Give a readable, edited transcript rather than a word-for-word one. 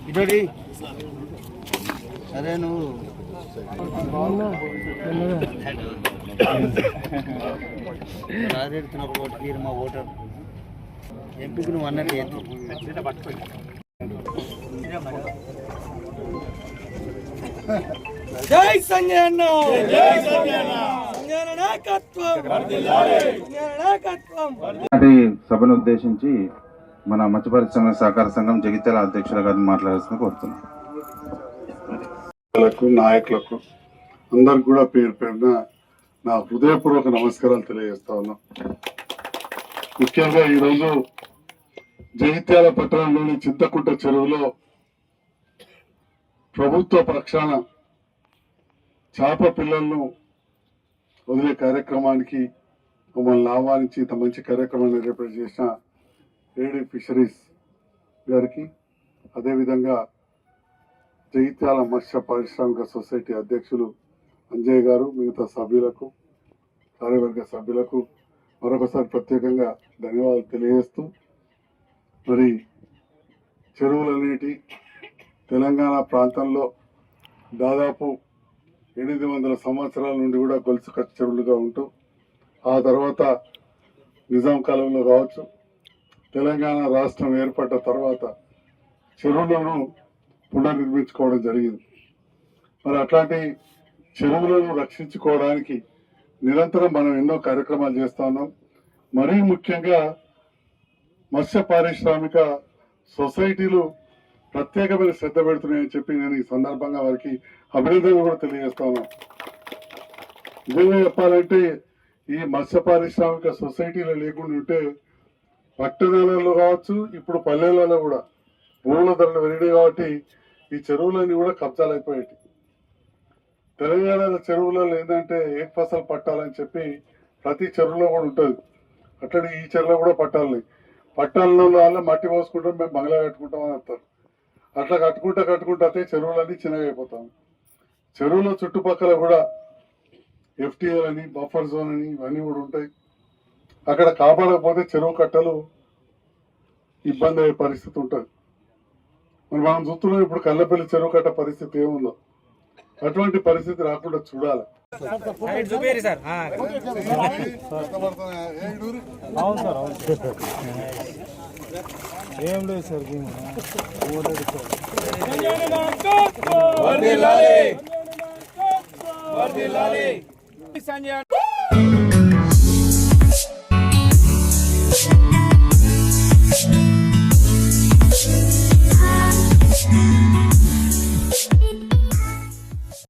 ఇదోడి సరే నువ్వు రాజెడుతున్న ఒక ఓటు తీరు మా ఓటర్ ఎంపిక నువ్వు అన్నట్టు జై సంజయ్ అన్న, జై సంజయ్ అన్న, సంజయ్ అన్న నాయకత్వం వర్ధిల్లాలి, సంజయ్ అన్న నాయకత్వం. సభను ఉద్దేశించి మన మత్స్య పరిశ్రమ సహకార సంఘం జగిత్యాల అధ్యక్షుల గారిని మాట్లాడాల్సిన కోరుతున్నాం. నాయకులకు అందరికి కూడా పేరు పేరున నా హృదయపూర్వక నమస్కారాలు తెలియజేస్తా ఉన్నా. ముఖ్యంగా ఈరోజు జగిత్యాల పట్టణంలోని చింతకుంట చెరువులో ప్రభుత్వ పక్షాన చేప పిల్లలను వదిలే కార్యక్రమానికి మమ్మల్ని ఆహ్వానించి ఇంత మంచి కార్యక్రమాన్ని రిప్రజెంట్ చేసిన ఏడీ ఫిషరీస్ గారికి, అదేవిధంగా జగిత్యాల మత్స్య పారిశ్రామిక సొసైటీ అధ్యక్షులు అంజయ్ గారు, మిగతా సభ్యులకు, కార్యవర్గ సభ్యులకు మరొకసారి ప్రత్యేకంగా ధన్యవాదాలు తెలియజేస్తూ, మరి చెరువులన్నిటి తెలంగాణ ప్రాంతంలో దాదాపు 800 సంవత్సరాల నుండి కూడా గొలుసు కట్టు చెరువులుగా ఉంటూ, ఆ తర్వాత నిజాం కాలంలో కావచ్చు, తెలంగాణ రాష్ట్రం ఏర్పడ్డ తర్వాత చెరువులను పునర్నిర్మించుకోవడం జరిగింది. మరి అట్లాంటి చెరువులను రక్షించుకోవడానికి నిరంతరం మనం ఎన్నో కార్యక్రమాలు చేస్తా ఉన్నాం. మరీ ముఖ్యంగా మత్స్య పారిశ్రామిక సొసైటీలు ప్రత్యేకమైన శ్రద్ధ పెడుతున్నాయని చెప్పి నేను ఈ సందర్భంగా వారికి అభినందనలు కూడా తెలియజేస్తా ఉన్నాను. నిజంగా చెప్పాలంటే ఈ మత్స్య పారిశ్రామిక సొసైటీలు లేకుండా ఉంటే పట్టణాలలో కావచ్చు, ఇప్పుడు పల్లెలలో కూడా భూముల ధరలు పెరిగాయి కాబట్టి ఈ చెరువులన్నీ కూడా కబ్జాలు అయిపోయాయి. తెలంగాణ చెరువులలో ఏంటంటే ఏక ఫసలు పట్టాలని చెప్పి ప్రతి చెరువులో కూడా ఉంటుంది. అట్లనే ఈ చెరువులో కూడా పట్టాలలో వల్ల మట్టి పోసుకుంటాం, మేము బంగ్లా కట్టుకుంటాం అని వస్తారు. అట్లా కట్టుకుంటా అయితే చెరువులన్నీ చిన్నగా అయిపోతాం. చెరువుల చుట్టుపక్కల కూడా ఎఫ్టీఎల్ అని, బఫర్ జోన్ అని ఇవన్నీ కూడా ఉంటాయి. అక్కడ కాపాడకపోతే చెరువు కట్టలు ఇబ్బంది అయ్యే పరిస్థితి ఉంటుంది. మరి మనం చూస్తున్నాం ఇప్పుడు కల్లపల్లి చెరువు కట్ట పరిస్థితి ఏముందో, అటువంటి పరిస్థితి రాకుండా చూడాలి. ఏం లేదు సార్.